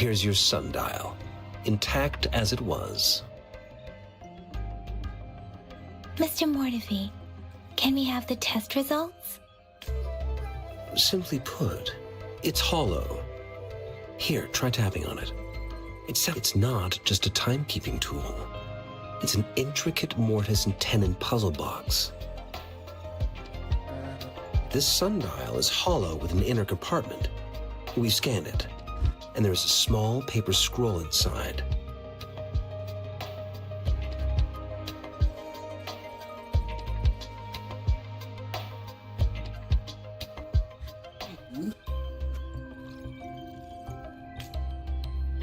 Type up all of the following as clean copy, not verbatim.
Here's your sundial, intact as it was. Mr. Mortivy, can we have the test results? Simply put, it's hollow. Here, try tapping on it. It's not just a timekeeping tool. It's an intricate mortise and tenon puzzle box. This sundial is hollow with an inner compartment. We've scanned it, and there's a small paper scroll inside.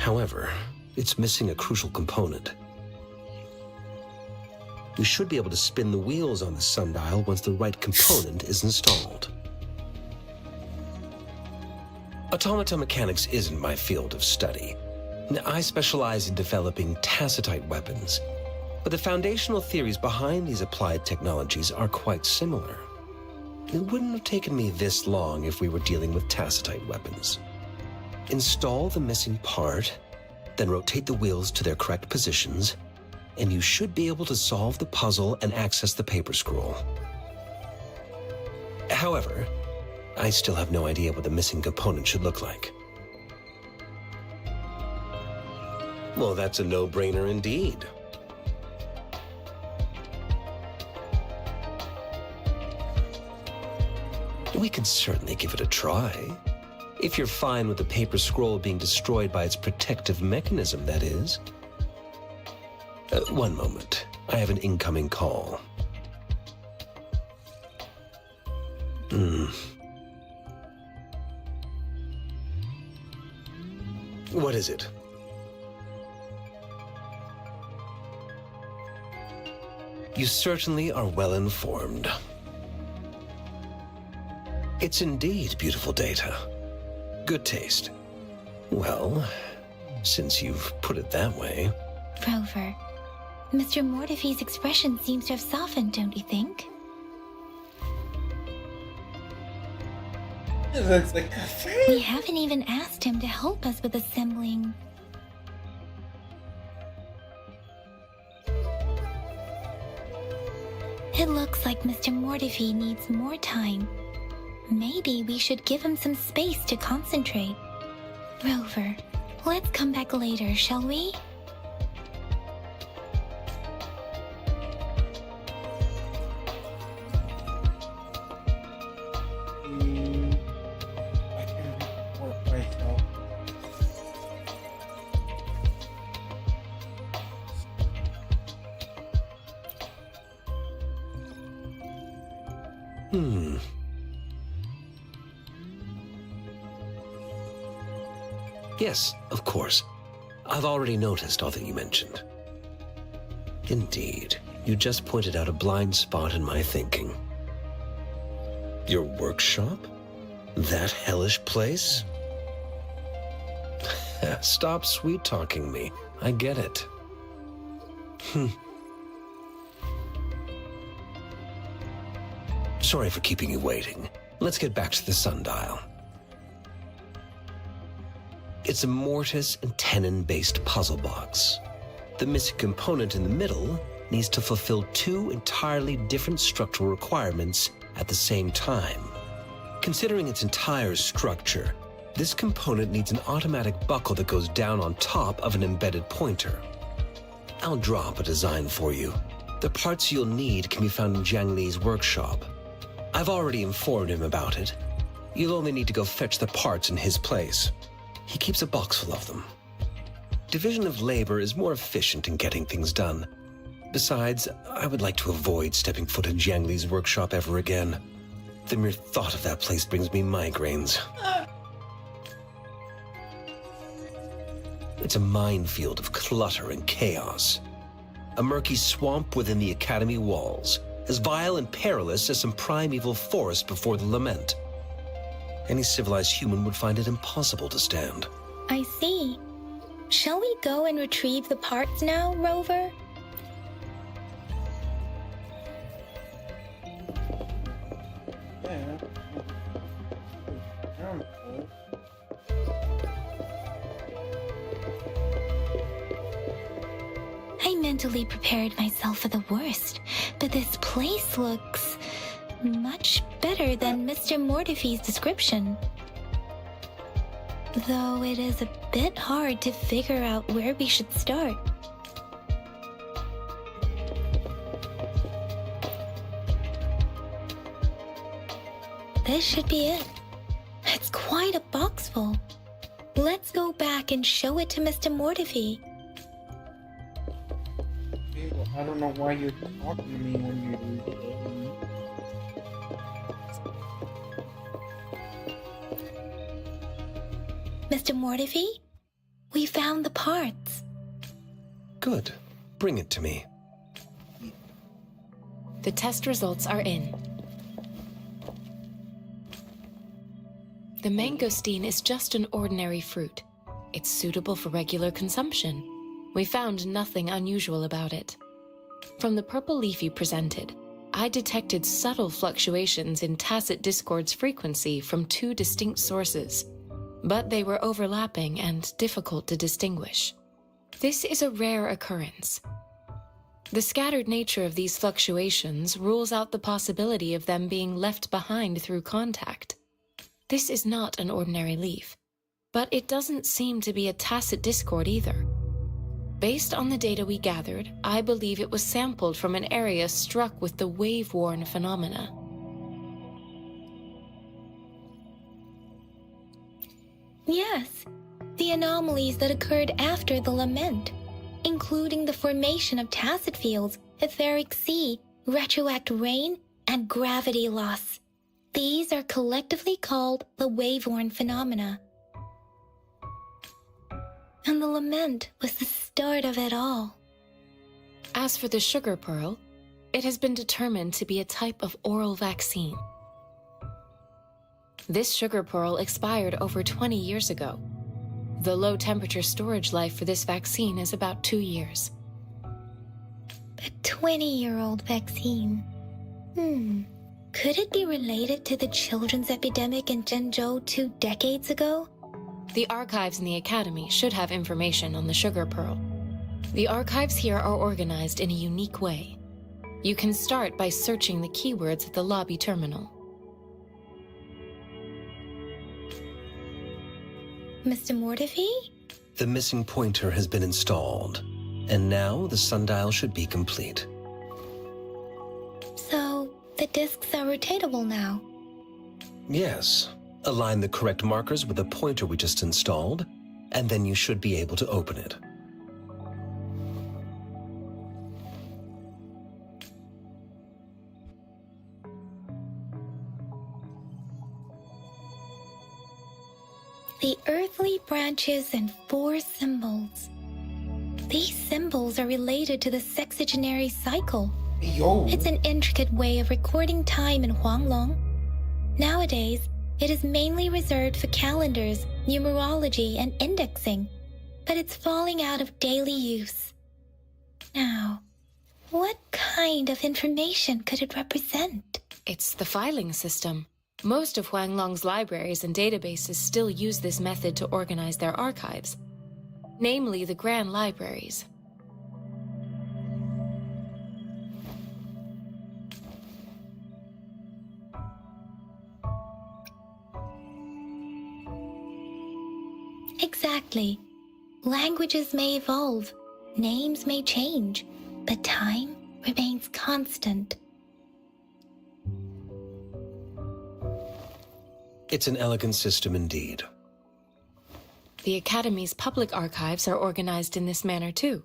However, it's missing a crucial component. We should be able to spin the wheels on the sundial once the right component is installed. Automata mechanics isn't my field of study. I specialize in developing tacitite weapons, but the foundational theories behind these applied technologies are quite similar. It wouldn't have taken me this long if we were dealing with tacitite weapons. Install the missing part, then rotate the wheels to their correct positions, and you should be able to solve the puzzle and access the paper scroll. However, I still have no idea what the missing component should look like. Well, that's a no-brainer indeed. We can certainly give it a try. If you're fine with the paper scroll being destroyed by its protective mechanism, that is. One moment. I have an incoming call. What is it? You certainly are well informed. It's indeed beautiful data. Good taste. Well, since you've put it that way... Rover, Mr. Mortefi's expression seems to have softened, don't you think? It looks like a face. We haven't even asked him to help us with assembling. It looks like Mr. Mortefi needs more time. Maybe we should give him some space to concentrate. Rover, let's come back later, shall we? I can report myself. Yes, of course. I've already noticed all that you mentioned. Indeed, you just pointed out a blind spot in my thinking. Your workshop? That hellish place? Stop sweet-talking me. I get it. Sorry for keeping you waiting. Let's get back to the sundial. It's a mortise and tenon-based puzzle box. The missing component in the middle needs to fulfill two entirely different structural requirements at the same time. Considering its entire structure, this component needs an automatic buckle that goes down on top of an embedded pointer. I'll draw up a design for you. The parts you'll need can be found in Jiang Li's workshop. I've already informed him about it. You'll only need to go fetch the parts in his place. He keeps a box full of them. Division of labor is more efficient in getting things done. Besides, I would like to avoid stepping foot in Jiang Li's workshop ever again. The mere thought of that place brings me migraines. It's a minefield of clutter and chaos. A murky swamp within the Academy walls, as vile and perilous as some primeval forest before the lament. Any civilized human would find it impossible to stand. I see. Shall we go and retrieve the parts now, Rover? Yeah. I mentally prepared myself for the worst, but this place looks much better than Mr. Mortefi's description. Though it is a bit hard to figure out where we should start. This should be it. It's quite a box full. Let's go back and show it to Mr. Mortefi. Okay, well, I don't know why you're talking to me when you're Mr. Mortefi? We found the parts. Good. Bring it to me. The test results are in. The mangosteen is just an ordinary fruit. It's suitable for regular consumption. We found nothing unusual about it. From the purple leaf you presented, I detected subtle fluctuations in tacit discord's frequency from two distinct sources, but they were overlapping and difficult to distinguish. This is a rare occurrence. The scattered nature of these fluctuations rules out the possibility of them being left behind through contact. This is not an ordinary leaf, but it doesn't seem to be a tacit discord either. Based on the data we gathered, I believe it was sampled from an area struck with the wave-worn phenomena. Yes, the anomalies that occurred after the lament, including the formation of tacit fields, etheric sea, retroact rain, and gravity loss. These are collectively called the wave-worn phenomena. And the lament was the start of it all. As for the sugar pearl, it has been determined to be a type of oral vaccine. This sugar pearl expired over 20 years ago. The low-temperature storage life for this vaccine is about 2 years. A 20-year-old vaccine. Could it be related to the children's epidemic in Zhengzhou 2 decades ago? The archives in the Academy should have information on the sugar pearl. The archives here are organized in a unique way. You can start by searching the keywords at the lobby terminal. Mr. Mortefi? The missing pointer has been installed, and now the sundial should be complete. So, the discs are rotatable now. Yes. Align the correct markers with the pointer we just installed, and then you should be able to open it. The earthly branches and 4 symbols. These symbols are related to the sexagenary cycle. Yo. It's an intricate way of recording time in Huanglong. Nowadays, it is mainly reserved for calendars, numerology, and indexing, but it's falling out of daily use. Now, what kind of information could it represent? It's the filing system. Most of Huanglong's libraries and databases still use this method to organize their archives, namely the Grand Libraries. Exactly. Languages may evolve, names may change, but time remains constant. It's an elegant system indeed. The Academy's public archives are organized in this manner too.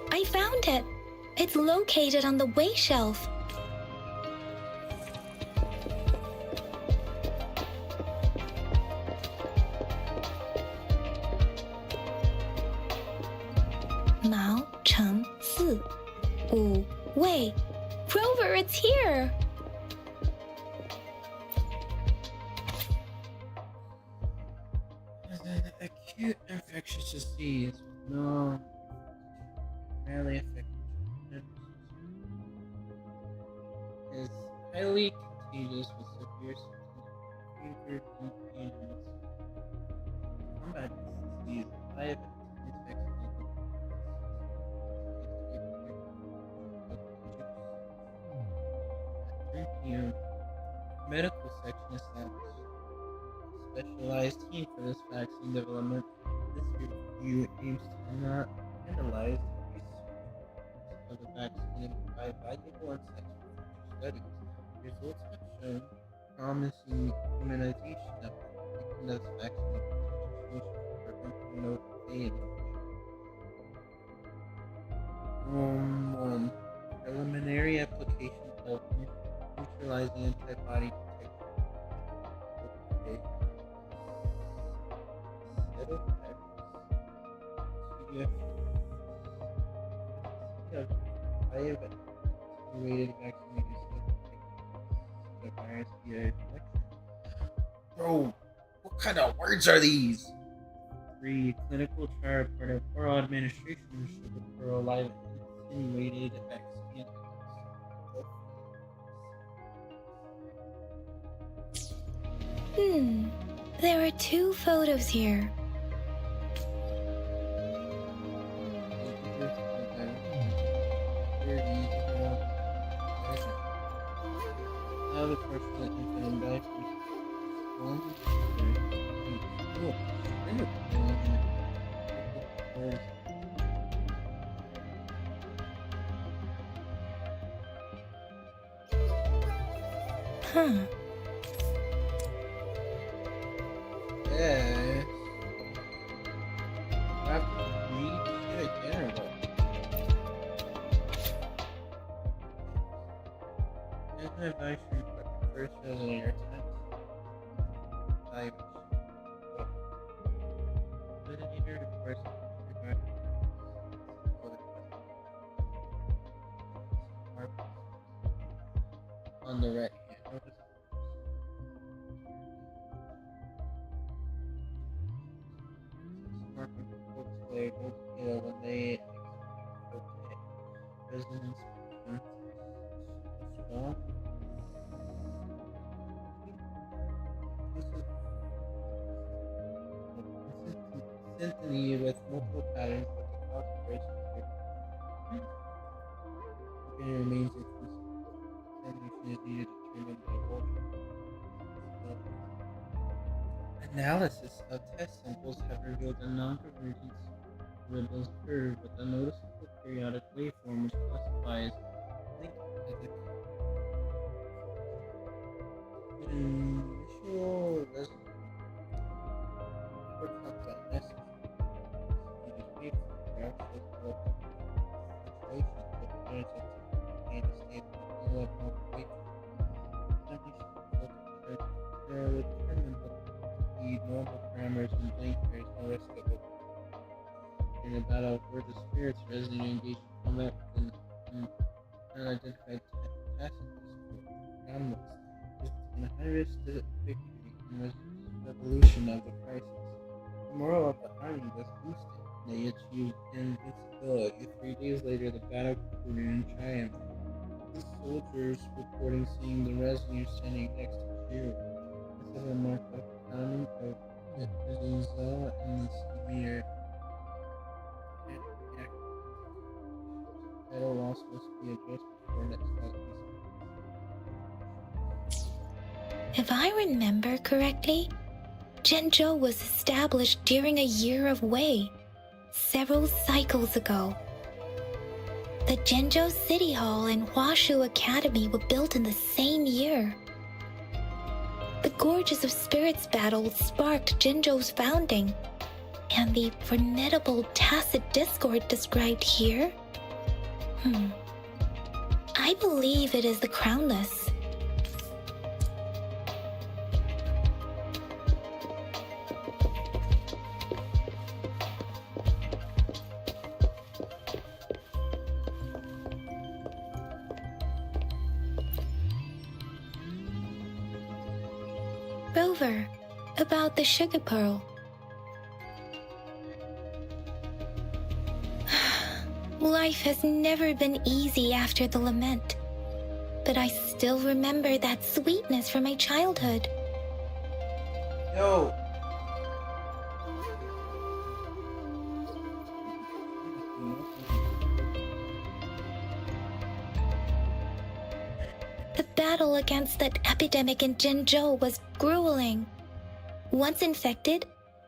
I found it. It's located on the way shelf. Mao Cheng Si Wu Wei. Rover, it's here! Acute infectious disease. No. Rarely affected. Is highly contagious with severe symptoms of fever, contagions. Combat this disease, live infection. At 3 p.m., medical section established. specialized team for this vaccine development. This review aims to not analyze the research of the vaccine and provide valuable insights for future studies. Results have shown promising immunization efforts, making this vaccine a potential solution for preventing no decay in the future. 1. Preliminary application of neutralizing antibody protection. Okay. Serotypes. CF5 attenuated vaccine against the virus via infection. Bro, what kind of words are these? 3. Clinical trial part of oral administration of sugar pearl live attenuated vaccine. There are 2 photos here. Now the person that you can die for Huh. Yes. I have to read it again or what? Anti-virus refers to the airtime. Millimeter to person on the right hand. Notice mark on the folks labeled, when they resonance strong. Symphony with multiple patterns, but the concentration is different. It remains inclusive. Examination is needed to determine the culture. Analysis of test samples have revealed a non-convergence ribbons curve with a noticeable periodic waveform which classifies link ethic. Initial resonance or contact message. It is waveform graphs with fluctuations with patterns of contain a state of no abnormal waveform. Examination will determine the normal parameters and blank there is no risk of it. In a battle where the spirits resident engage in combat with an unidentified task groundless is in high risk to victory and resolution of the crisis. The morale of the army was boosted. They achieved invincibility. 3 days later, the battle concluded in triumph. The soldiers reporting seeing the residue standing next to Jiru. This is a mark of founding of Azusa and the severe battle loss must be addressed before next fight. If I remember correctly, Zhenzhou was established during a year of Wei, several cycles ago. The Zhenzhou City Hall and Huashu Academy were built in the same year. The Gorges of Spirits battle sparked Zhenzhou's founding, and the formidable tacit discord described here? I believe it is the Crownless. Rover, about the sugar pearl. Life has never been easy after the lament, but I still remember that sweetness from my childhood. Yo! The battle against that epidemic in Zhenzhou was grueling. Once infected,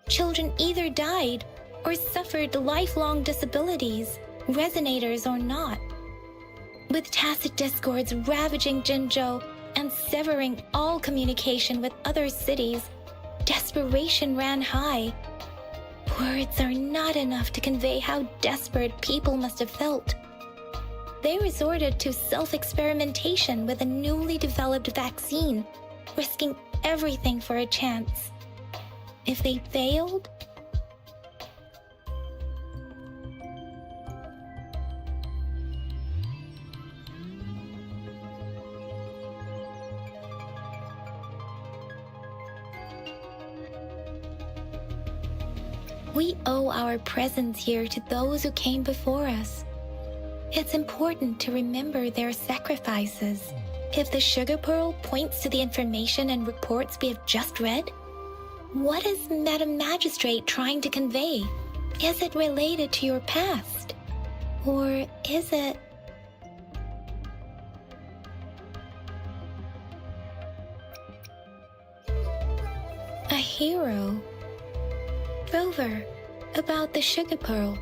children either died or suffered lifelong disabilities, resonators or not. With tacit discords ravaging Jinzhou and severing all communication with other cities, desperation ran high. Words are not enough to convey how desperate people must have felt. They resorted to self-experimentation with a newly developed vaccine, risking everything for a chance. If they failed, we owe our presence here to those who came before us. It's important to remember their sacrifices. If the sugar pearl points to the information and reports we have just read, what is Madam Magistrate trying to convey? Is it related to your past? Or is it... a hero? Rover, about the sugar pearl.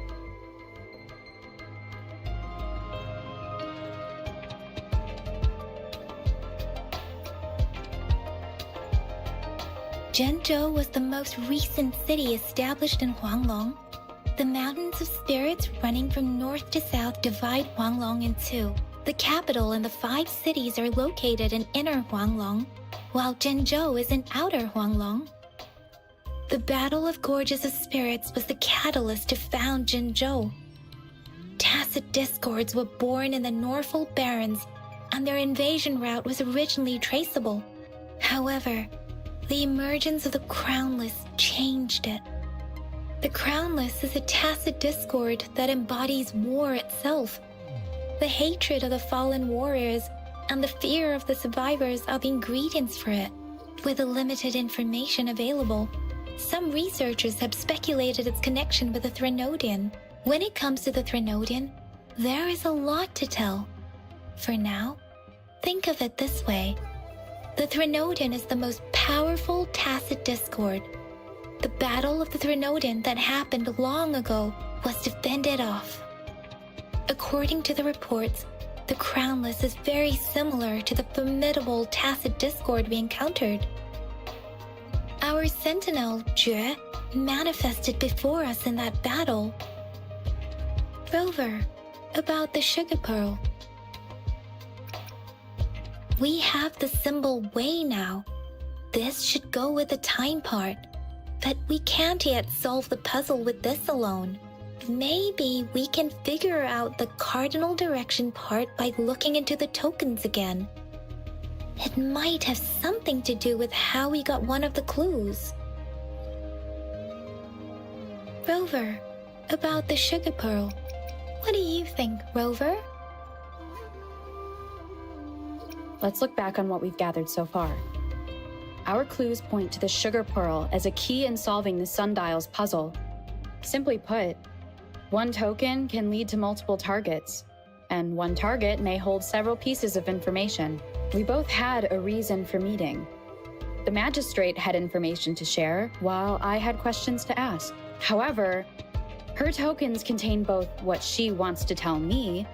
Zhenzhou was the most recent city established in Huanglong. The mountains of spirits running from north to south divide Huanglong in two. The capital and the 5 cities are located in inner Huanglong, while Zhenzhou is in outer Huanglong. The Battle of Gorges of Spirits was the catalyst to found Jinzhou. Tacit discords were born in the Norfolk Barrens, and their invasion route was originally traceable. However, the emergence of the Crownless changed it. The Crownless is a tacit discord that embodies war itself. The hatred of the fallen warriors and the fear of the survivors are the ingredients for it. With the limited information available, some researchers have speculated its connection with the Threnodian. When it comes to the Threnodian, there is a lot to tell. For now, think of it this way. The Threnodian is the most powerful tacit discord. The Battle of the Threnodian that happened long ago was to fend it off. According to the reports, the Crownless is very similar to the formidable tacit discord we encountered. Our sentinel, Jue, manifested before us in that battle. Rover, about the sugar pearl. We have the symbol Wei now. This should go with the time part, but we can't yet solve the puzzle with this alone. Maybe we can figure out the cardinal direction part by looking into the tokens again. It might have something to do with how we got one of the clues. Rover, about the sugar pearl. What do you think, Rover? Let's look back on what we've gathered so far. Our clues point to the sugar pearl as a key in solving the sundial's puzzle. Simply put, one token can lead to multiple targets, and one target may hold several pieces of information. We both had a reason for meeting. The magistrate had information to share, while I had questions to ask. However, her tokens contain both what she wants to tell me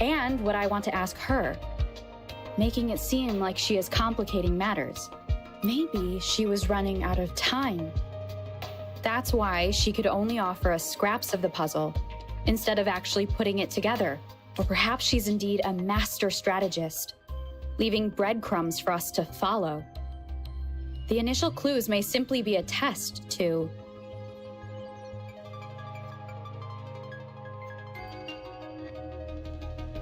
and what I want to ask her, making it seem like she is complicating matters. Maybe she was running out of time. That's why she could only offer us scraps of the puzzle, instead of actually putting it together. Or perhaps she's indeed a master strategist, leaving breadcrumbs for us to follow. The initial clues may simply be a test to...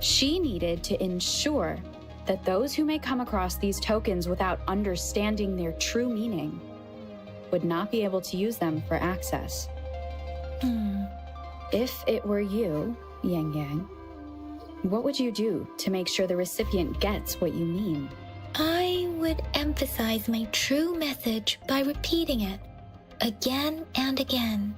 She needed to ensure that those who may come across these tokens without understanding their true meaning would not be able to use them for access. If it were you, Yang Yang, what would you do to make sure the recipient gets what you mean? I would emphasize my true message by repeating it again and again.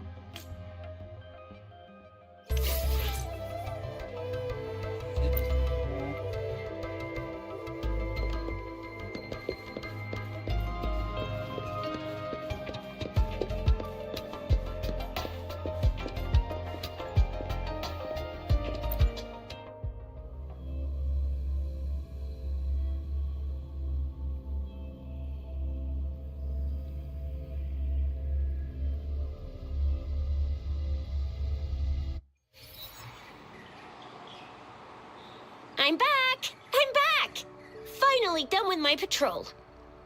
I'm back! I'm back! Finally done with my patrol.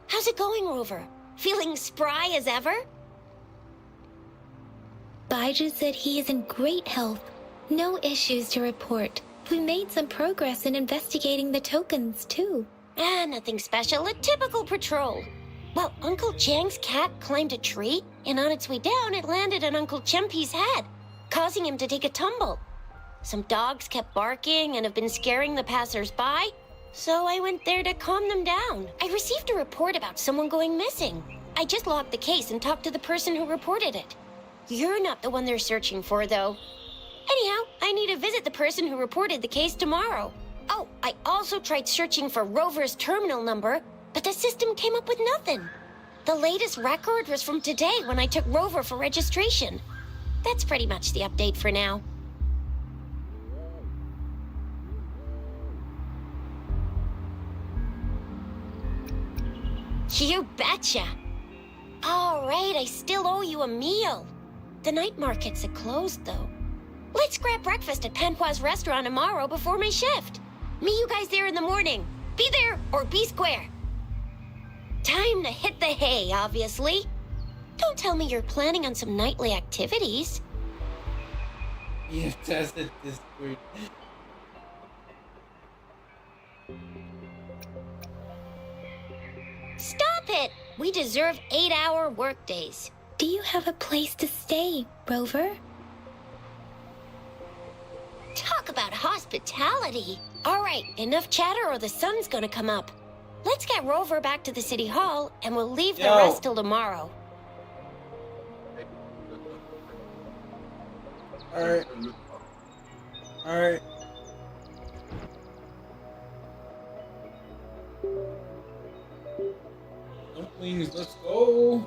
How's it going, Rover? Feeling spry as ever? Baiju said he is in great health. No issues to report. We made some progress in investigating the tokens, too. Nothing special. A typical patrol. Well, Uncle Chang's cat climbed a tree, and on its way down, it landed on Uncle Chempi's head, causing him to take a tumble. Some dogs kept barking and have been scaring the passers-by, so I went there to calm them down. I received a report about someone going missing. I just logged the case and talked to the person who reported it. You're not the one they're searching for, though. Anyhow, I need to visit the person who reported the case tomorrow. Oh, I also tried searching for Rover's terminal number, but the system came up with nothing. The latest record was from today when I took Rover for registration. That's pretty much the update for now. You betcha. All right, I still owe you a meal. The night markets are closed, though. Let's grab breakfast at Panhua's restaurant tomorrow before my shift. Meet you guys there in the morning. Be there or be square. Time to hit the hay, obviously. Don't tell me you're planning on some nightly activities. You tested this word. Stop it! We deserve 8-hour workdays. Do you have a place to stay, Rover? Talk about hospitality. All right, enough chatter or the sun's gonna come up. Let's get Rover back to the city hall and we'll leave the rest till tomorrow. Alright. Alright. Dumplings, let's go.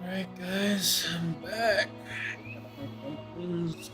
Alright, guys, I'm back. Dumplings.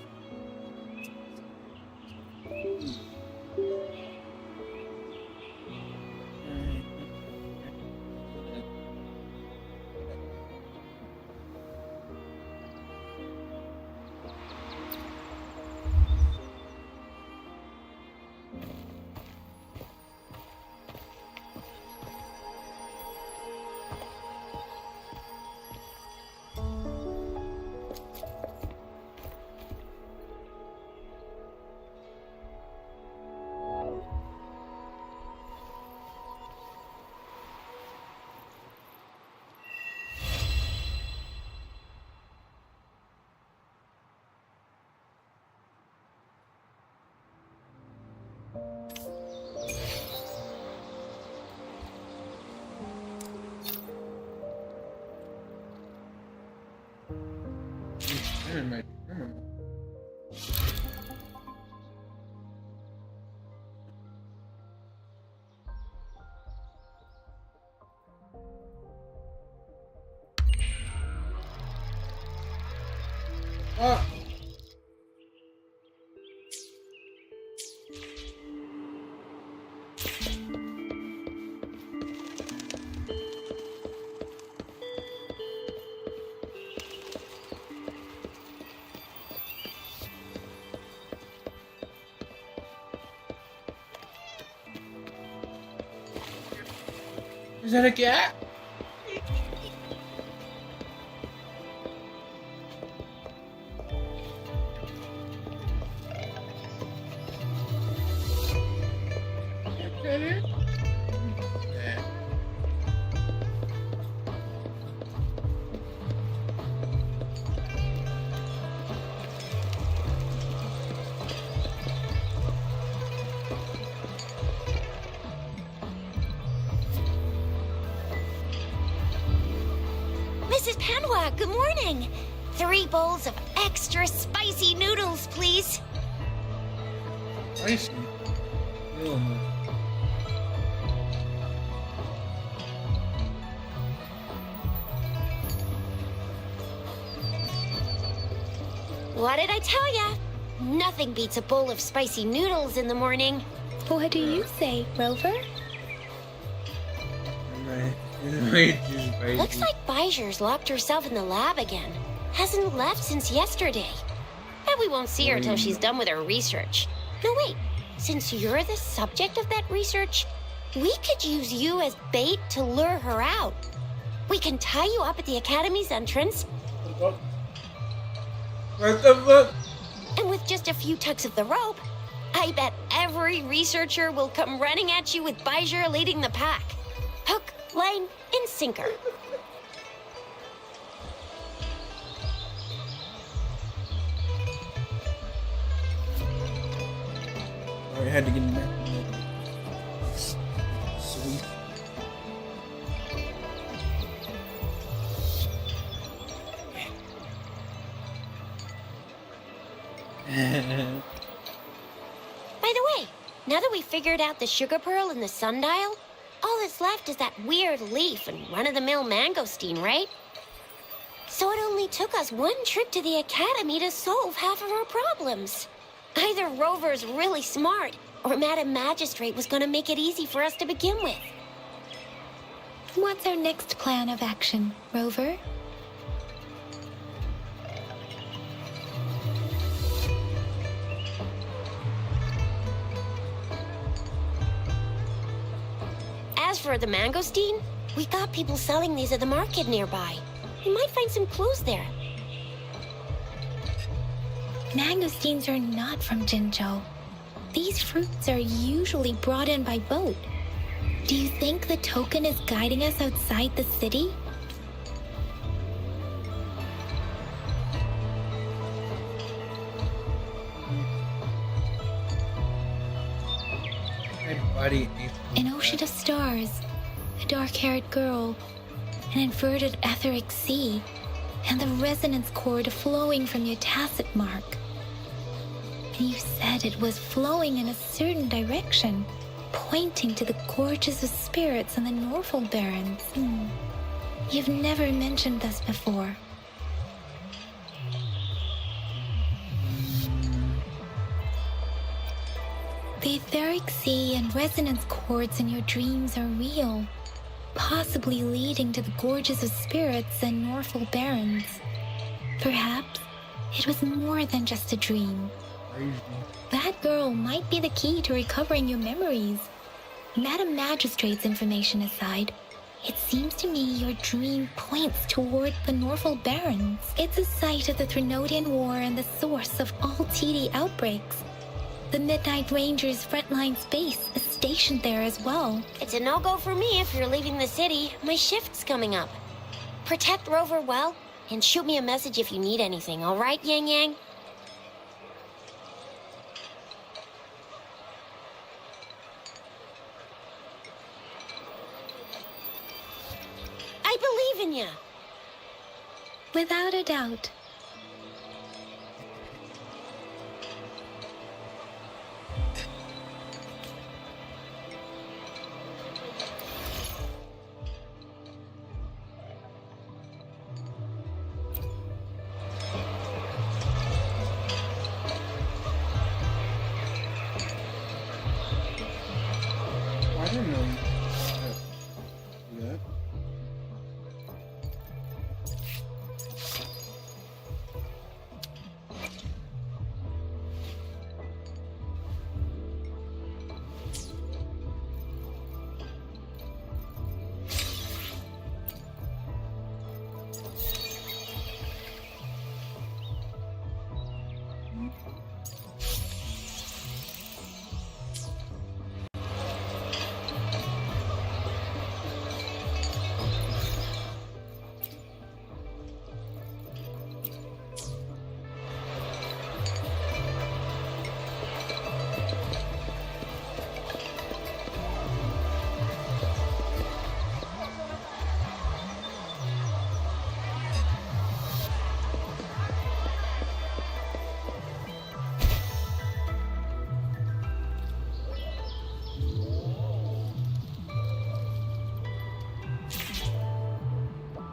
My terminal. Ah! Is that a cat? Mrs. Panwa, good morning. 3 bowls of extra spicy noodles, please. Spicy. Oh, What did I tell ya? Nothing beats a bowl of spicy noodles in the morning. What do you say, Rover? Looks like Bijur's locked herself in the lab again. Hasn't left since yesterday. Bet we won't see her till she's done with her research. No, wait. Since you're the subject of that research, we could use you as bait to lure her out. We can tie you up at the Academy's entrance. What the fuck? And with just a few tugs of the rope, I bet every researcher will come running at you with Bijur leading the pack. Hook, line, and sinker. I had to get in there. Sweet. By the way, now that we figured out the sugar pearl and the sundial, all that's left is that weird leaf and run-of-the-mill mangosteen, right? So it only took us one trip to the Academy to solve half of our problems. Either Rover's really smart, or Madam Magistrate was gonna make it easy for us to begin with. What's our next plan of action, Rover? As for the mangosteen, we got people selling these at the market nearby. We might find some clues there. Mangosteens are not from Jinzhou. These fruits are usually brought in by boat. Do you think the token is guiding us outside the city? An ocean of stars, a dark-haired girl, an inverted etheric sea, and the resonance cord flowing from your tacit mark. And you said it was flowing in a certain direction, pointing to the gorges of spirits and the Norfolk Barrens. You've never mentioned this before. The etheric sea and resonance chords in your dreams are real, possibly leading to the gorges of spirits and Norfolk barons. Perhaps it was more than just a dream. Crazy. That girl might be the key to recovering your memories. Madam Magistrate's information aside, it seems to me your dream points toward the Norfolk Barrens. It's a site of the Threnodian War and the source of all TD outbreaks. The Midnight Rangers' frontline base is stationed there as well. It's a no-go for me if you're leaving the city. My shift's coming up. Protect Rover well, and shoot me a message if you need anything, all right, Yang Yang? I believe in you. Without a doubt. I didn't know you could do that.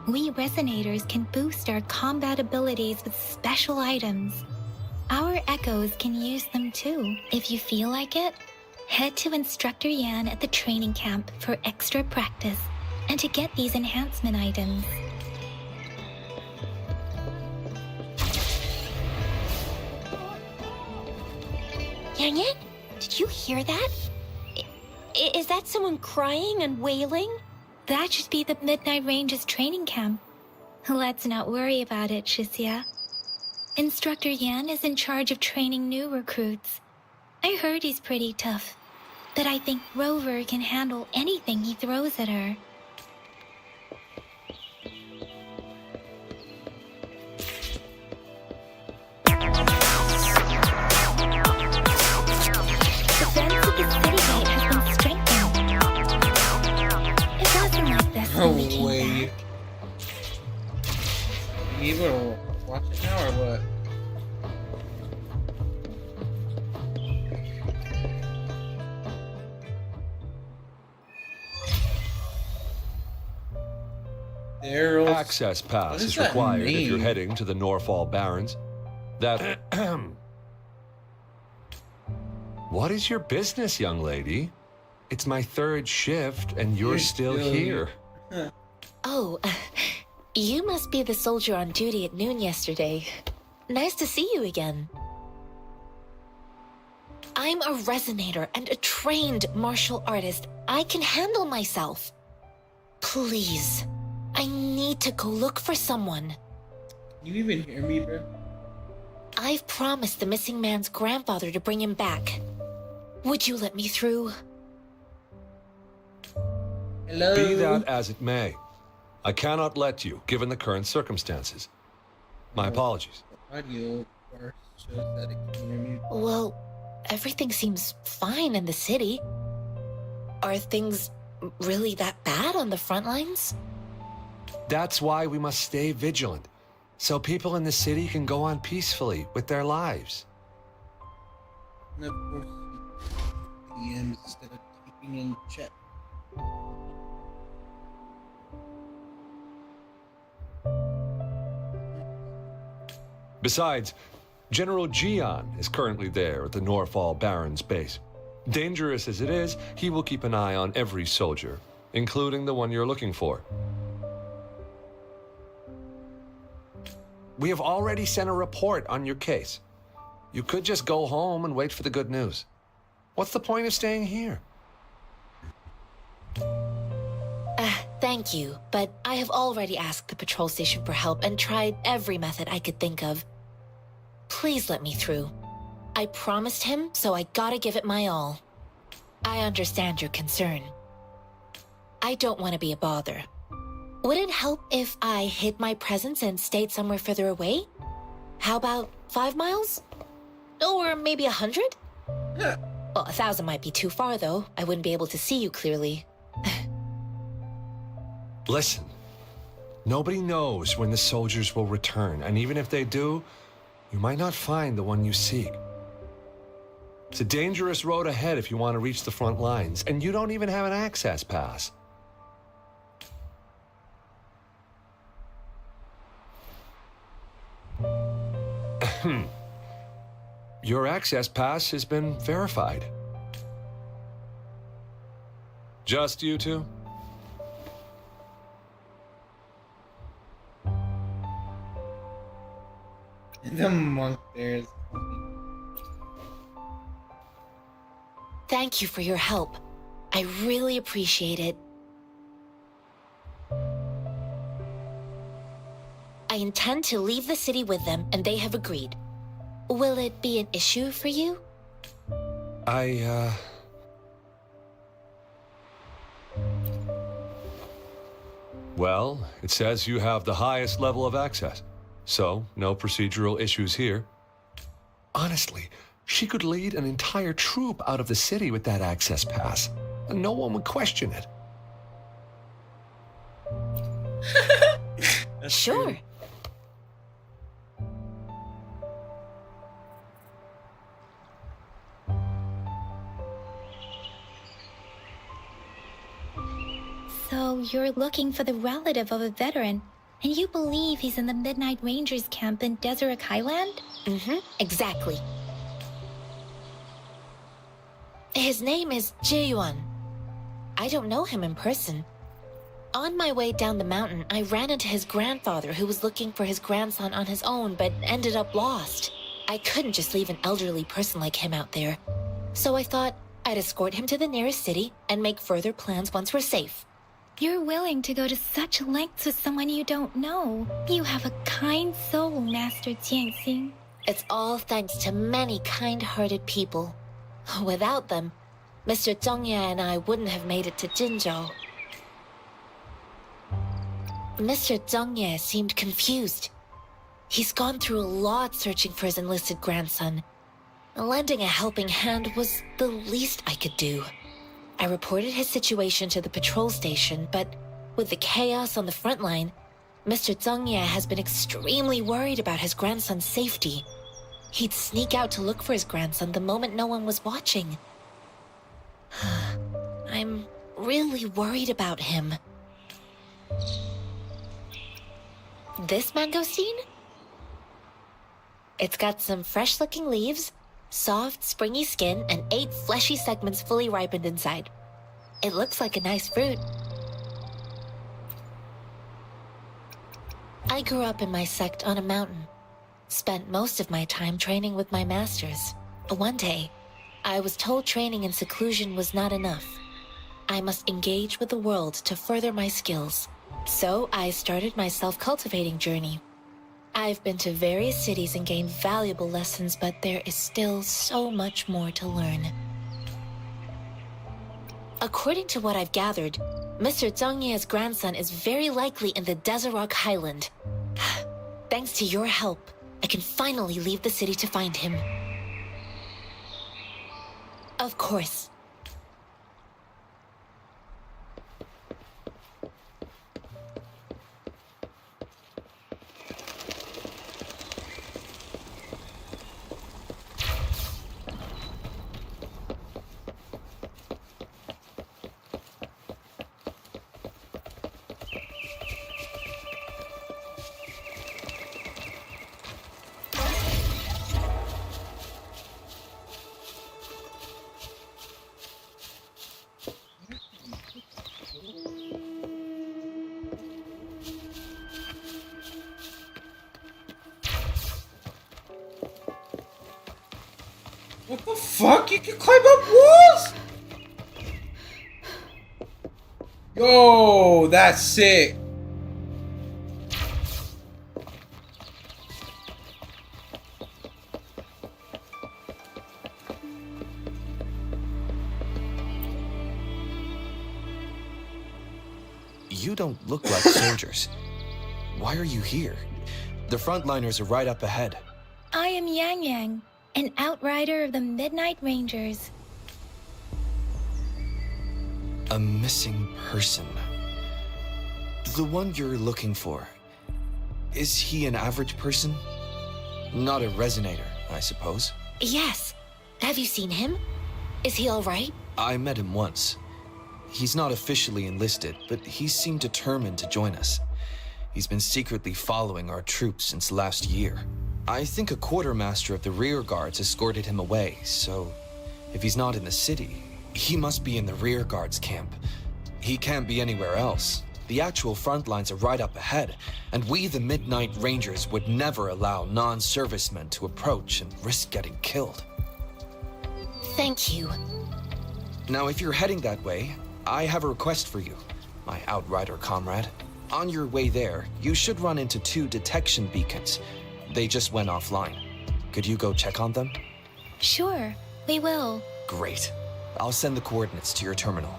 We Resonators can boost our combat abilities with special items. Our Echoes can use them too. If you feel like it, head to Instructor Yan at the training camp for extra practice and to get these enhancement items. Yang Yang, did you hear that? Is that someone crying and wailing? That should be the Midnight Ranges training camp. Let's not worry about it, Shisia. Instructor Yan is in charge of training new recruits. I heard he's pretty tough, but I think Rover can handle anything he throws at her. The fence at the city gate has been strengthened. It wasn't like this No when we came way. back. You able to watch it now or what? Daryl's Access What pass is is that required if you're name? heading to the Norfolk Barrens. That. What is your business, young lady? It's my third shift, and you're still here. Oh, you must be the soldier on duty at noon yesterday. Nice to see you again. I'm a resonator and a trained martial artist. I can handle myself. Please, I need to go look for someone. You even hear me, bro? I've promised the missing man's grandfather to bring him back. Would you let me through? Hello. Be that as it may, I cannot let you, given the current circumstances. My apologies. Audio first shows that it can hear me. Well, everything seems fine in the city. Are things really that bad on the front lines? That's why we must stay vigilant, so people in the city can go on peacefully with their lives. And of course, DMs instead of typing in chat. Besides, General Jian is currently there at the Norfall Baron's base. Dangerous as it is, he will keep an eye on every soldier, including the one you're looking for. We have already sent a report on your case. You could just go home and wait for the good news. What's the point of staying here? Thank you, but I have already asked the patrol station for help and tried every method I could think of. Please let me through. I promised him, so I gotta give it my all. I understand your concern. I don't want to be a bother. Would it help if I hid my presence and stayed somewhere further away? How about 5 miles? Or maybe 100? Well, 1,000 might be too far, though. I wouldn't be able to see you clearly. Listen, nobody knows when the soldiers will return, and even if they do, you might not find the one you seek. It's a dangerous road ahead if you want to reach the front lines, and you don't even have an access pass. Your access pass has been verified. Just you two? The monk there is funny. Thank you for your help. I really appreciate it. I intend to leave the city with them, and they have agreed. Will it be an issue for you? Well, it says you have the highest level of access, so no procedural issues here. Honestly, she could lead an entire troop out of the city with that access pass, and no one would question it. Sure. So you're looking for the relative of a veteran, and you believe he's in the Midnight Rangers camp in Deseret Highland? Exactly. His name is Ji-yuan. I don't know him in person. On my way down the mountain, I ran into his grandfather who was looking for his grandson on his own but ended up lost. I couldn't just leave an elderly person like him out there. So I thought I'd escort him to the nearest city and make further plans once we're safe. You're willing to go to such lengths with someone you don't know. You have a kind soul, Master Jiangxing. It's all thanks to many kind-hearted people. Without them, Mr. Zhongye and I wouldn't have made it to Jinzhou. Mr. Zhongye seemed confused. He's gone through a lot searching for his enlisted grandson. Lending a helping hand was the least I could do. I reported his situation to the patrol station, but with the chaos on the front line, Mr. Zhongye has been extremely worried about his grandson's safety. He'd sneak out to look for his grandson the moment no one was watching. I'm really worried about him. This mangosteen? It's got some fresh-looking leaves, soft, springy skin, and 8 fleshy segments fully ripened inside. It looks like a nice fruit. I grew up in my sect on a mountain. Spent most of my time training with my masters. One day, I was told training in seclusion was not enough. I must engage with the world to further my skills. So I started my self-cultivating journey. I've been to various cities and gained valuable lessons, but there is still so much more to learn. According to what I've gathered, Mr. Zhongye's grandson is very likely in the Deseret Highland. Thanks to your help, I can finally leave the city to find him. Of course. What the fuck? You can climb up walls? Yo, that's sick. You don't look like soldiers. Why are you here? The frontliners are right up ahead. I am Yang Yang, an outrider of the Midnight Rangers. A missing person. The one you're looking for. Is he an average person? Not a resonator, I suppose. Yes. Have you seen him? Is he all right? I met him once. He's not officially enlisted, but he seemed determined to join us. He's been secretly following our troops since last year. I think a quartermaster of the rear guards escorted him away, so if he's not in the city, he must be in the rear guards camp. He can't be anywhere else. The actual front lines are right up ahead, and we, the Midnight Rangers, would never allow non-servicemen to approach and risk getting killed. Thank you. Now, if you're heading that way, I have a request for you, my outrider comrade. On your way there, you should run into 2 detection beacons. They just went offline. Could you go check on them? Sure, we will. Great. I'll send the coordinates to your terminal.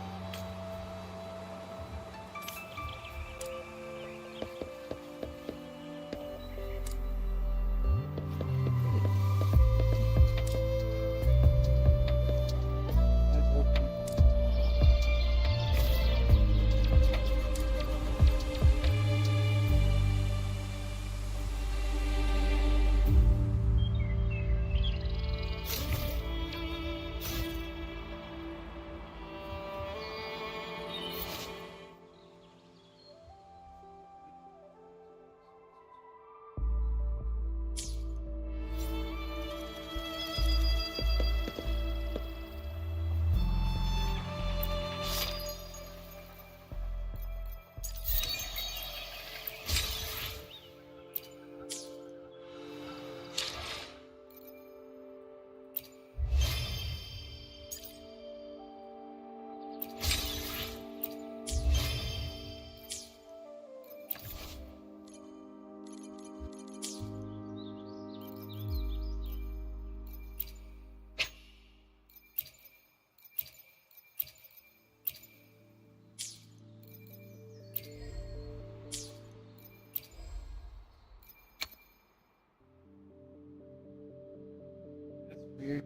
Weird.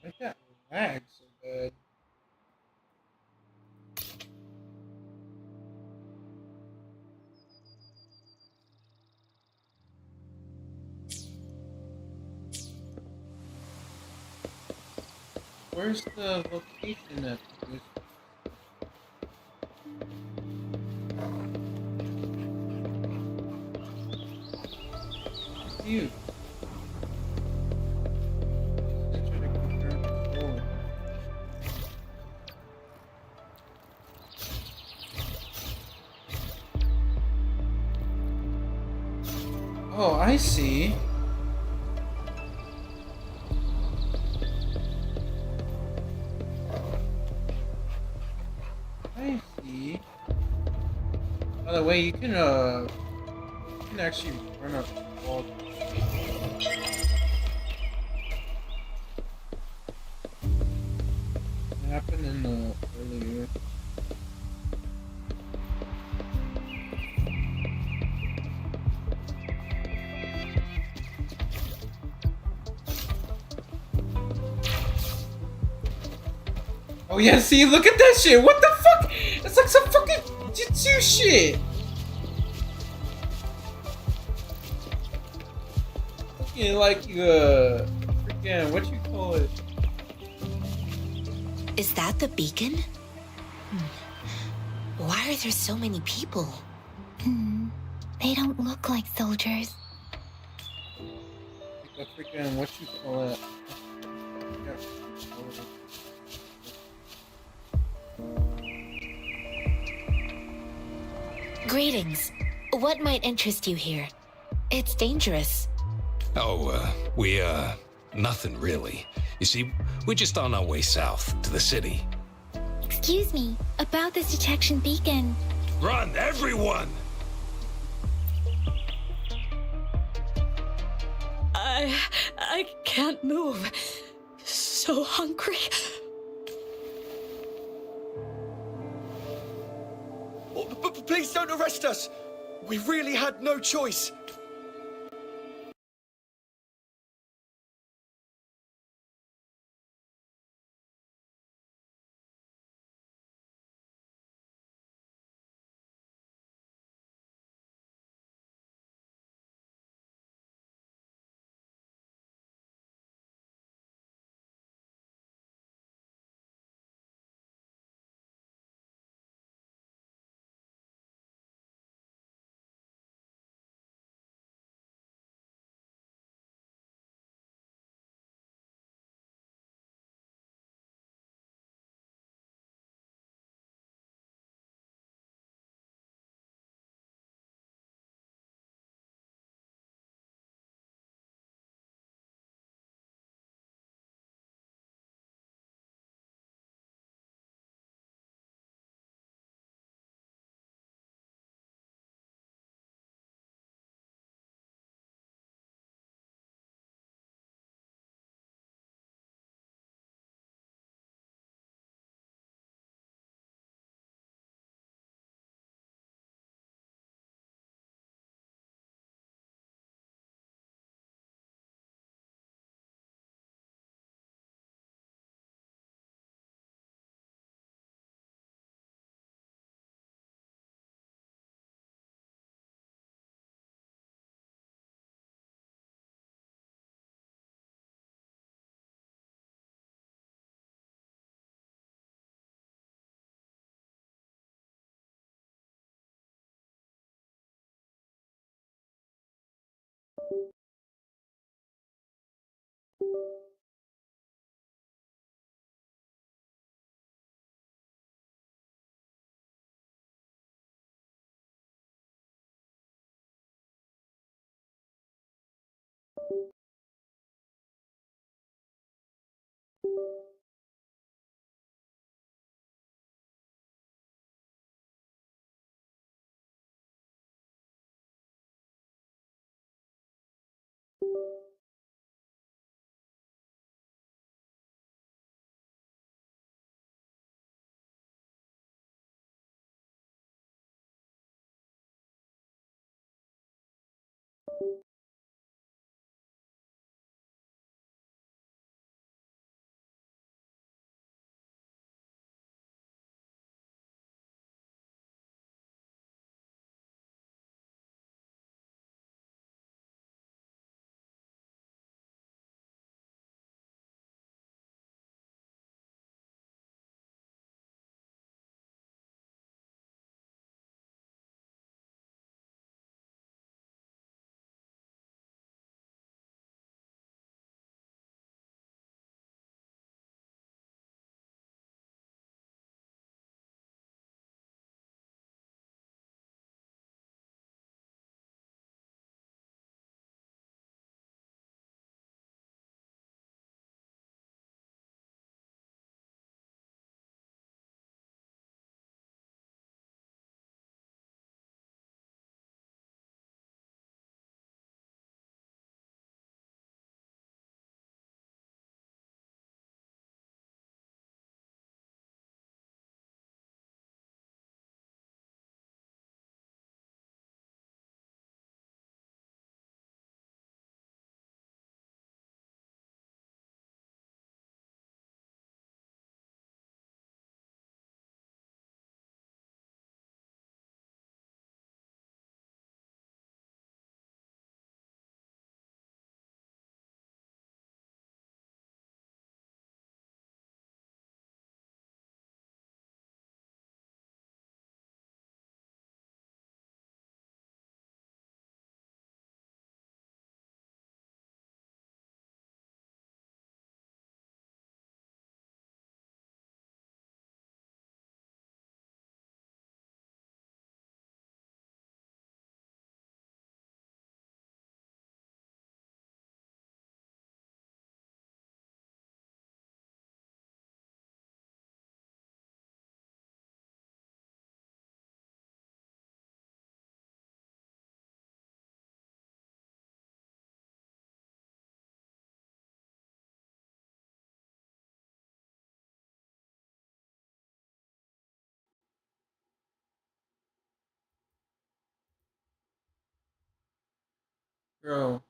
Why that lag so bad? Where's the location at this? Huge. Oh, I see. I see. By the way, you can actually run up the wall. It happened in the earlier. Oh yeah, see, look at that shit. What the fuck? It's like some fucking jitsu shit. looking like you, freaking, what you call it? Is that the beacon? Why are there so many people? They don't look like soldiers. Like a freaking, what you call it? Yeah. Greetings. What might interest you here? It's dangerous. Nothing really. You see, we're just on our way south to the city. Excuse me, about this detection beacon. Run, everyone! I can't move. So hungry. Please don't arrest us! We really had no choice. Bro,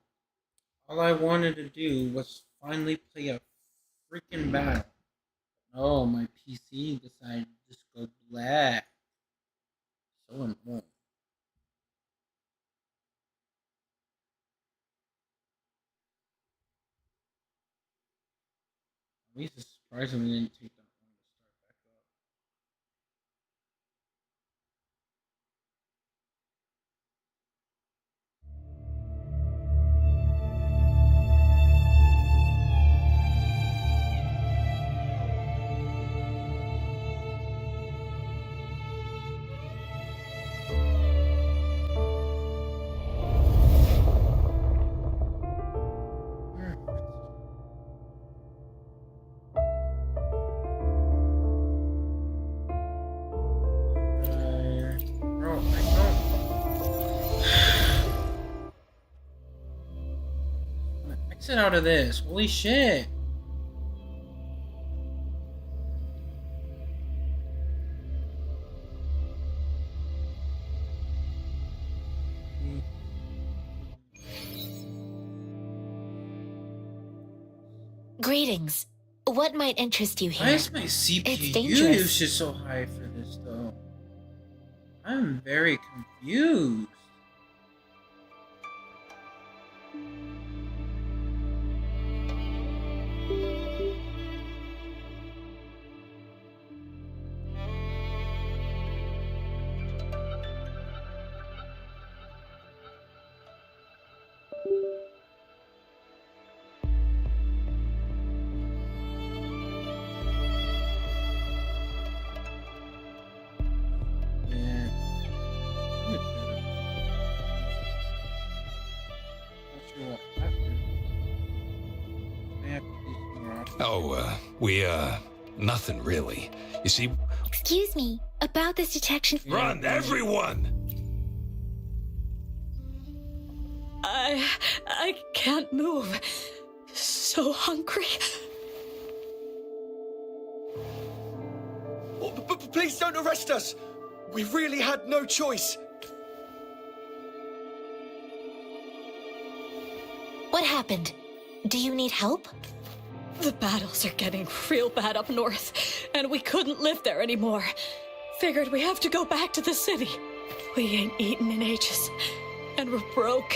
all I wanted to do was finally play a freaking battle. Oh, my PC decided to just go black. So annoying. At least it's surprising we didn't take that long to start back up. Bro, I don't. Exit out of this. Holy shit. Greetings. What might interest you Why here? is my CPU It's dangerous. usage so high for this though? I'm very confused. Yeah. Not sure what happened. I have to do some more options. Oh, nothing really. You see, Excuse me, about this detection. run, everyone! I can't move. So hungry. Oh, please don't arrest us! We really had no choice. What happened? Do you need help? The battles are getting real bad up north, and we couldn't live there anymore. Figured we have to go back to the city. We ain't eaten in ages, and we're broke.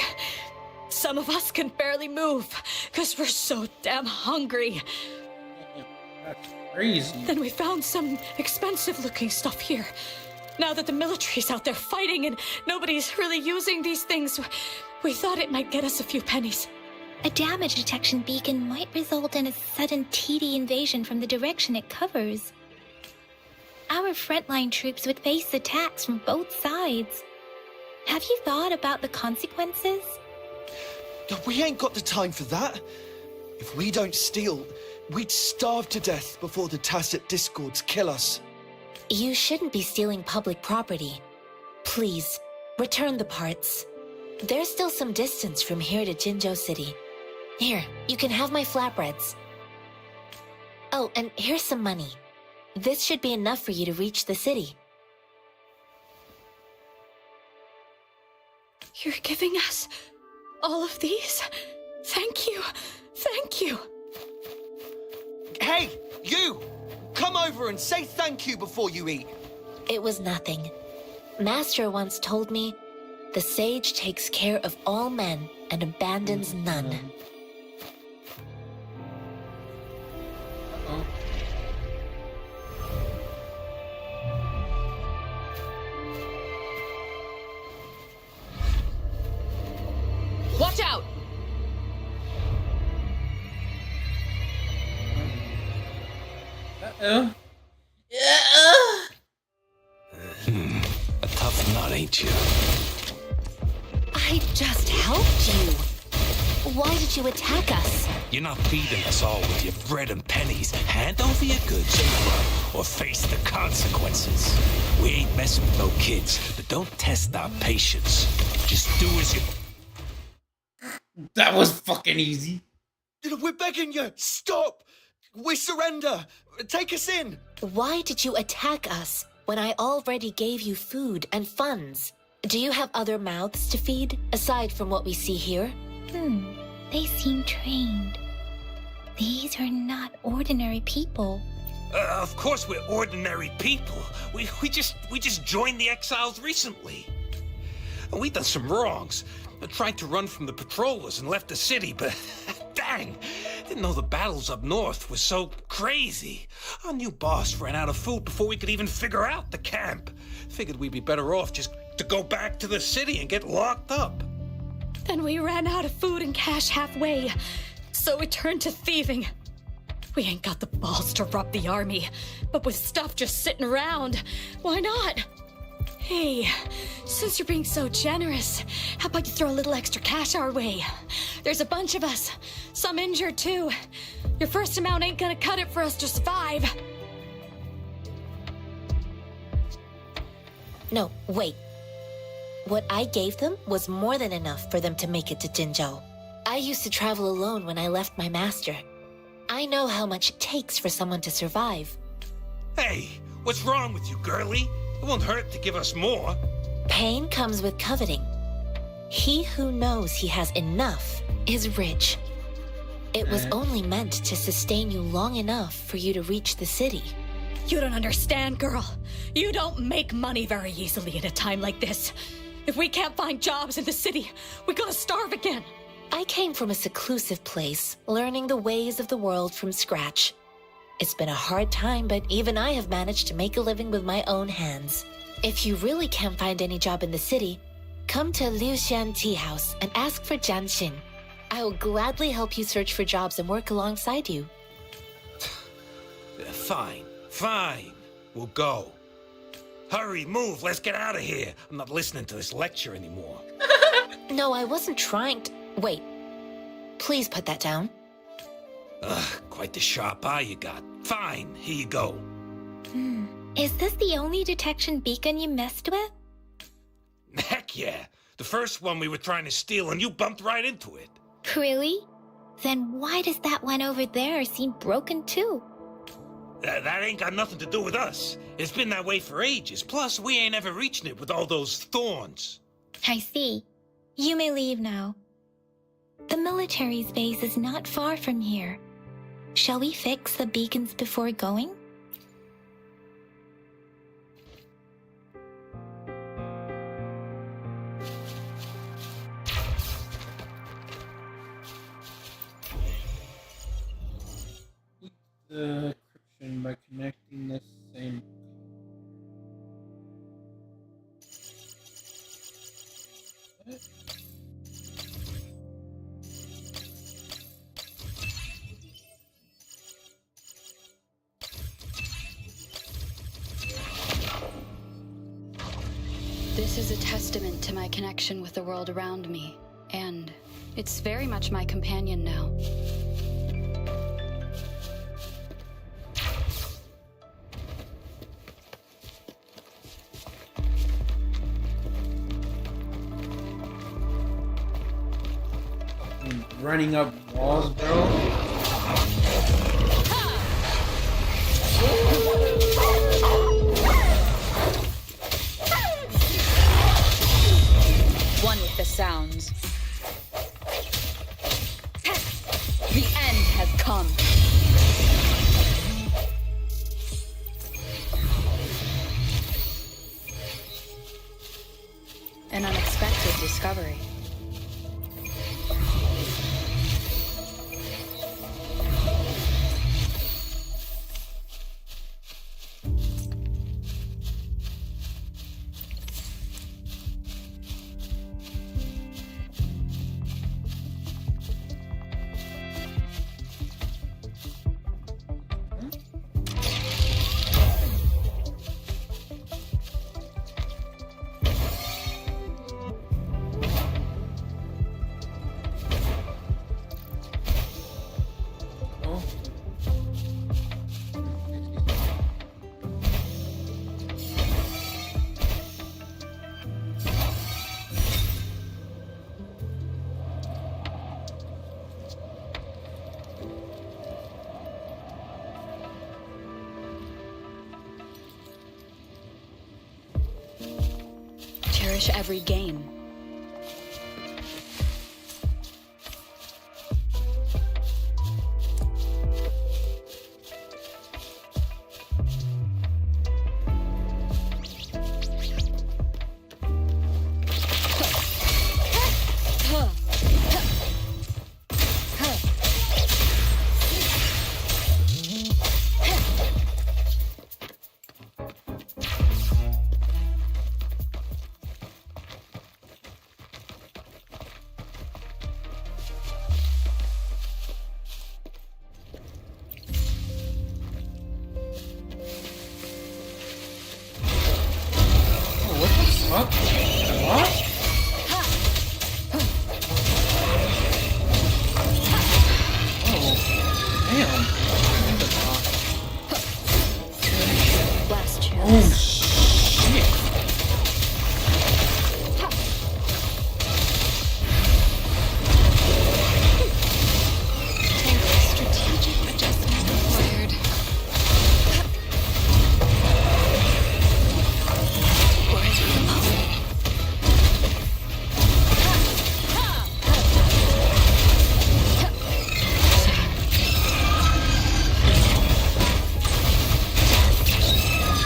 Some of us can barely move, because we're so damn hungry. That's crazy. Then we found some expensive-looking stuff here. Now that the military's out there fighting and nobody's really using these things, we thought it might get us a few pennies. A damage detection beacon might result in a sudden TD invasion from the direction it covers. Our frontline troops would face attacks from both sides. Have you thought about the consequences? We ain't got the time for that. If we don't steal, we'd starve to death before the tacit discords kill us. You shouldn't be stealing public property. Please, return the parts. There's still some distance from here to Jinzhou City. Here, you can have my flatbreads. Oh, and here's some money. This should be enough for you to reach the city. You're giving us all of these? Thank you. Thank you. Hey, you! Come over and say thank you before you eat. It was nothing. Master once told me, the sage takes care of all men and abandons none. Uh-oh. Watch out! Uh-oh. A tough nut, ain't you? I just helped you. Why did you attack us? You're not feeding us all with your bread and pennies. Hand over your goods and run, or face the consequences. We ain't messing with no kids, but don't test our patience. Just do as you... That was fucking easy. We're begging you, stop! We surrender! Take us in! Why did you attack us when I already gave you food and funds? Do you have other mouths to feed, aside from what we see here? They seem trained. These are not ordinary people. Of course we're ordinary people. We just joined the exiles recently. We done some wrongs. Tried to run from the patrollers and left the city, but dang, didn't know the battles up north were so crazy. Our new boss ran out of food before we could even figure out the camp. Figured we'd be better off just to go back to the city and get locked up. Then we ran out of food and cash halfway, so we turned to thieving. We ain't got the balls to rob the army, but with stuff just sitting around, why not? Hey, since you're being so generous, how about you throw a little extra cash our way? There's a bunch of us, some injured too. Your first amount ain't gonna cut it for us to survive. No, wait. What I gave them was more than enough for them to make it to Jinzhou. I used to travel alone when I left my master. I know how much it takes for someone to survive. Hey, what's wrong with you, girlie? It won't hurt to give us more. Pain comes with coveting. He who knows he has enough is rich. It was only meant to sustain you long enough for you to reach the city. You don't understand, girl. You don't make money very easily in a time like this. If we can't find jobs in the city, we're gonna starve again. I came from a seclusive place, learning the ways of the world from scratch. It's been a hard time, but even I have managed to make a living with my own hands. If you really can't find any job in the city, come to Liu Xian Tea House and ask for Jian Xin. I will gladly help you search for jobs and work alongside you. Fine. We'll go. Hurry, move, let's get out of here. I'm not listening to this lecture anymore. No, I wasn't trying to... Wait. Please put that down. Quite the sharp eye you got. Fine, here you go. Is this the only detection beacon you messed with? Heck yeah. The first one we were trying to steal and you bumped right into it. Really? Then why does that one over there seem broken too? That ain't got nothing to do with us. It's been that way for ages. Plus, we ain't ever reaching it with all those thorns. I see. You may leave now. The military's base is not far from here. Shall we fix the beacons before going? The encryption by connecting the same. What? This is a testament to my connection with the world around me, and it's very much my companion now. Running up walls, bro. One with the sounds. The end has come. An unexpected discovery. Cherish every gain. What? What? Oh, damn. Last chance. Oh, shit. Strategic adjustment required. Where's the puzzle?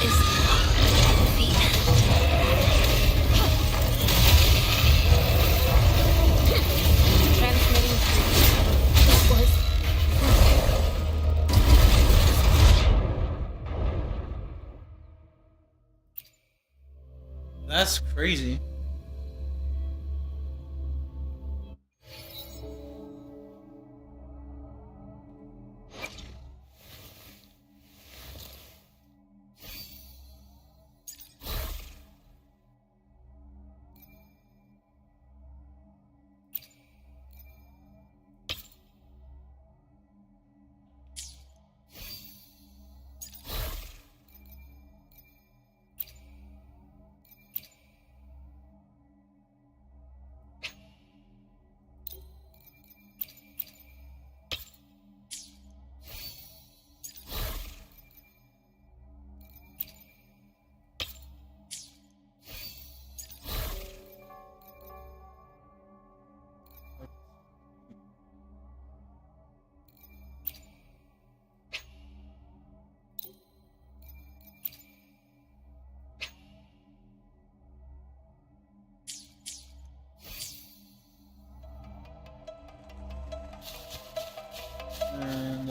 Is the end. Transmitting. That was That's crazy. And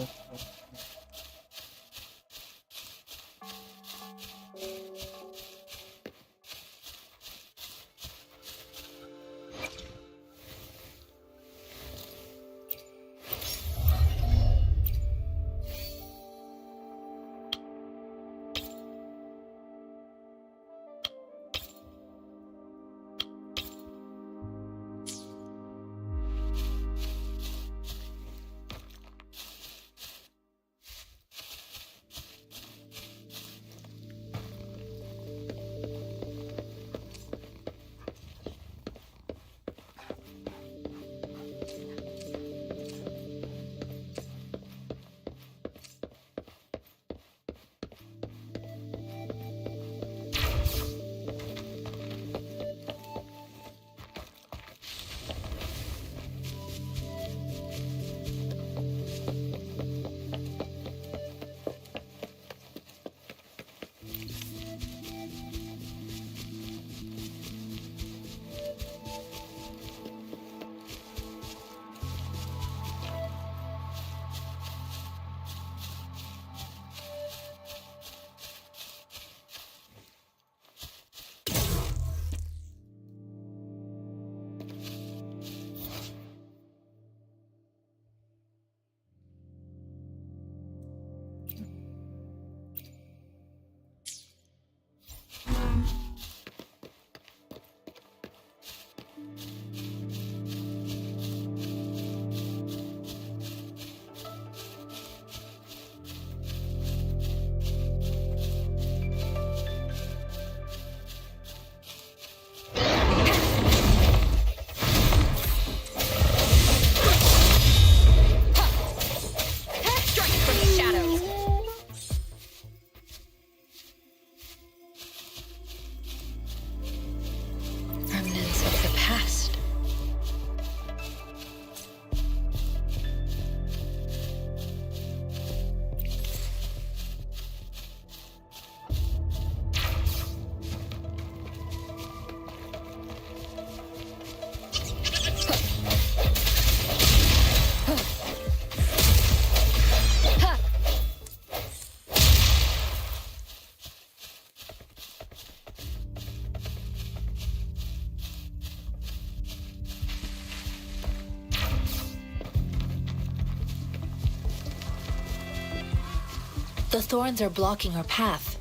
The thorns are blocking our path.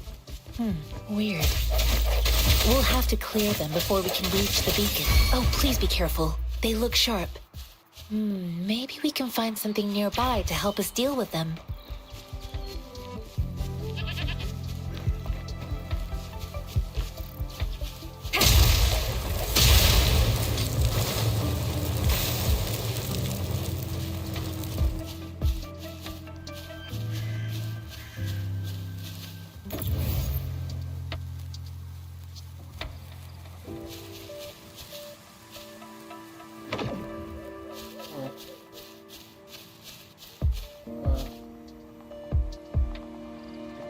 Weird. We'll have to clear them before we can reach the beacon. Oh, please be careful. They look sharp. Maybe we can find something nearby to help us deal with them.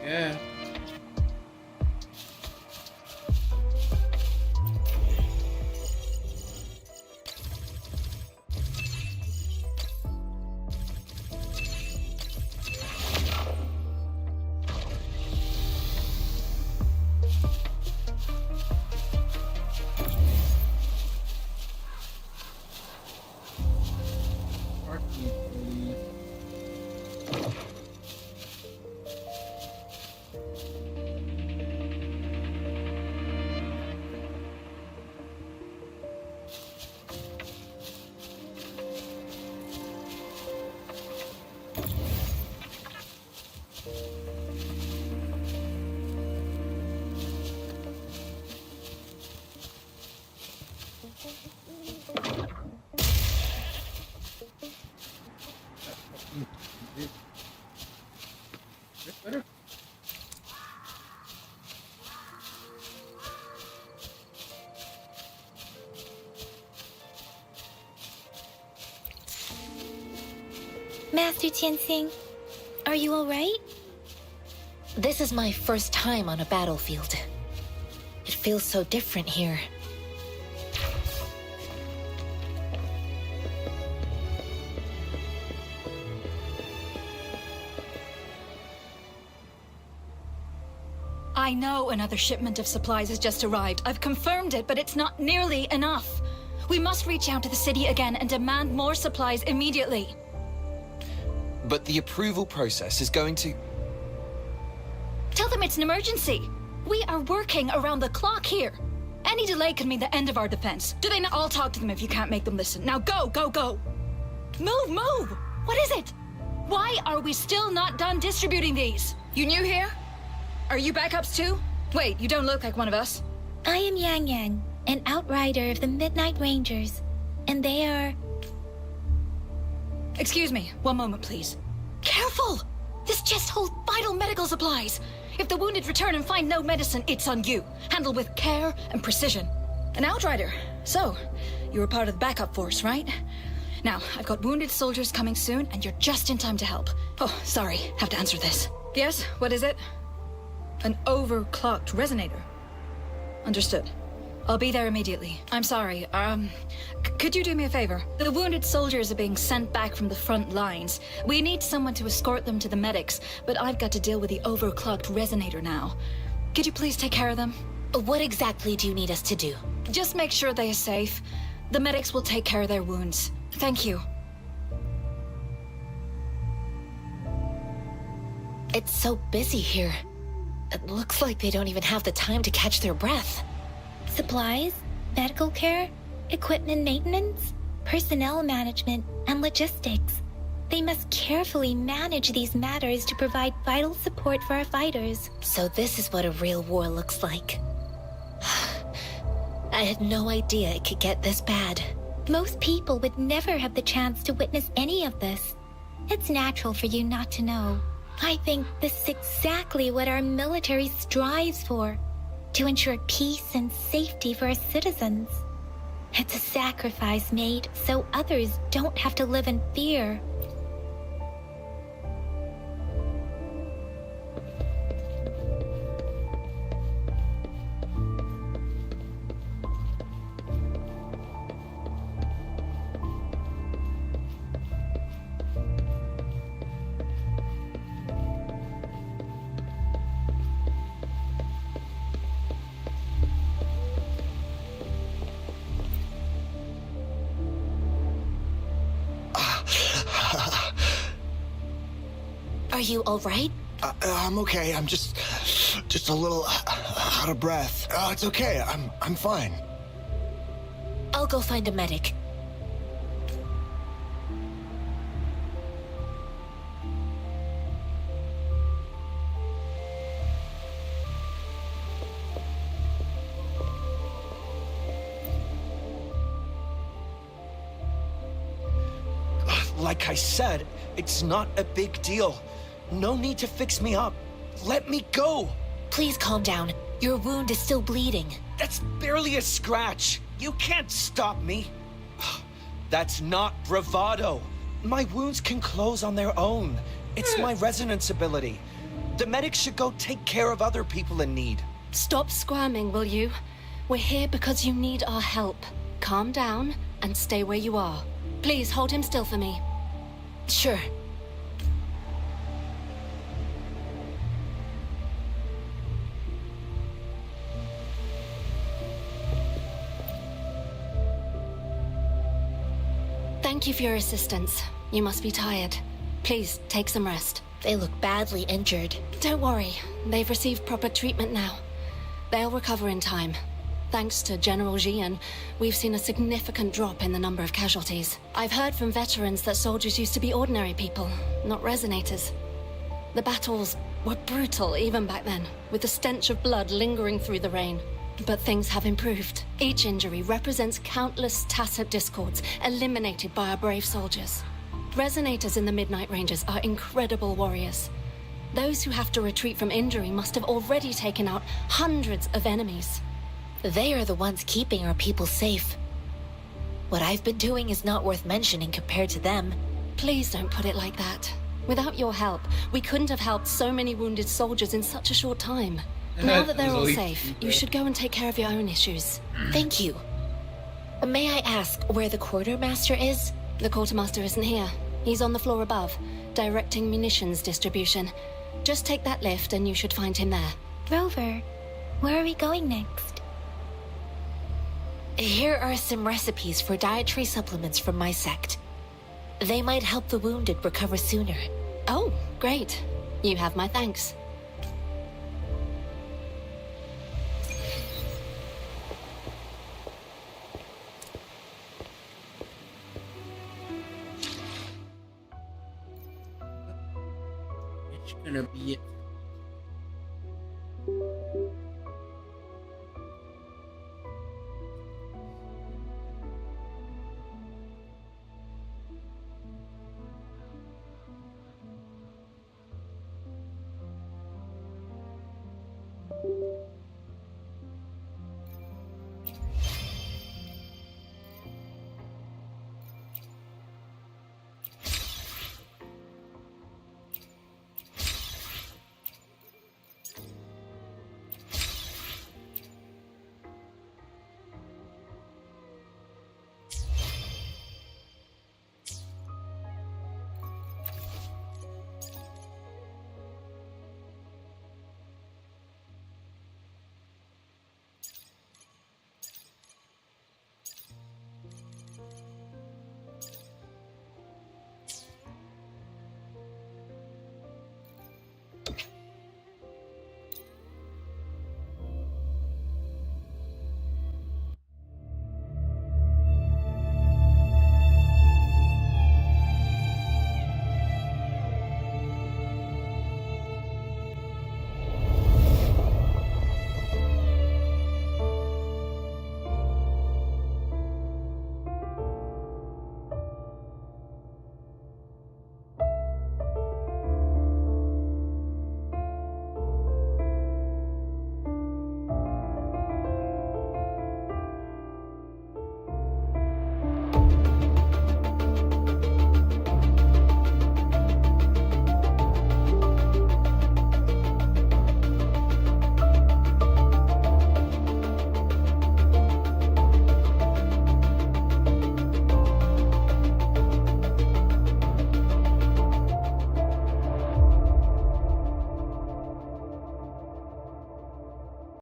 Yeah. Better. Master Tianxing, are you all right? This is my first time on a battlefield. It feels so different here. I know another shipment of supplies has just arrived. I've confirmed it, but it's not nearly enough. We must reach out to the city again and demand more supplies immediately. But the approval process is going to... Tell them it's an emergency. We are working around the clock here. Any delay could mean the end of our defense. Do they not? I'll talk to them if you can't make them listen. Now go, go, go! Move, move! What is it? Why are we still not done distributing these? You new here? Are you backups too? Wait, you don't look like one of us. I am Yang Yang, an outrider of the Midnight Rangers, and they are... Excuse me, one moment please. Careful! This chest holds vital medical supplies. If the wounded return and find no medicine, it's on you. Handle with care and precision. An outrider. So, you were part of the backup force, right? Now, I've got wounded soldiers coming soon, and you're just in time to help. Oh, sorry, have to answer this. Yes, what is it? An overclocked resonator. Understood. I'll be there immediately. I'm sorry, could you do me a favor? The wounded soldiers are being sent back from the front lines. We need someone to escort them to the medics, but I've got to deal with the overclocked resonator now. Could you please take care of them? What exactly do you need us to do? Just make sure they are safe. The medics will take care of their wounds. Thank you. It's so busy here. It looks like they don't even have the time to catch their breath. Supplies, medical care, equipment maintenance, personnel management, and logistics. They must carefully manage these matters to provide vital support for our fighters. So this is what a real war looks like. I had no idea it could get this bad. Most people would never have the chance to witness any of this. It's natural for you not to know. I think this is exactly what our military strives for, to ensure peace and safety for our citizens. It's a sacrifice made so others don't have to live in fear. Are you all right? I'm okay. I'm just just a little out of breath. Oh, it's okay. I'm fine. I'll go find a medic. Like I said, it's not a big deal. No need to fix me up. Let me go. Please calm down. Your wound is still bleeding. That's barely a scratch. You can't stop me. That's not bravado. My wounds can close on their own. It's my resonance ability. The medics should go take care of other people in need. Stop squirming, will you? We're here because you need our help. Calm down and stay where you are. Please hold him still for me. Sure. Thank you for your assistance. You must be tired. Please, take some rest. They look badly injured. Don't worry. They've received proper treatment now. They'll recover in time. Thanks to General Jian, we've seen a significant drop in the number of casualties. I've heard from veterans that soldiers used to be ordinary people, not resonators. The battles were brutal even back then, with the stench of blood lingering through the rain. But things have improved. Each injury represents countless tacit discords eliminated by our brave soldiers. Resonators in the Midnight Rangers are incredible warriors. Those who have to retreat from injury must have already taken out hundreds of enemies. They are the ones keeping our people safe. What I've been doing is not worth mentioning compared to them. Please don't put it like that. Without your help, we couldn't have helped so many wounded soldiers in such a short time. Now that they're all safe, you should go and take care of your own issues. Thank you. May I ask where the quartermaster is? The quartermaster isn't here. He's on the floor above, directing munitions distribution. Just take that lift and you should find him there. Rover, where are we going next? Here are some recipes for dietary supplements from my sect. They might help the wounded recover sooner. Oh, great. You have my thanks. It's gonna be it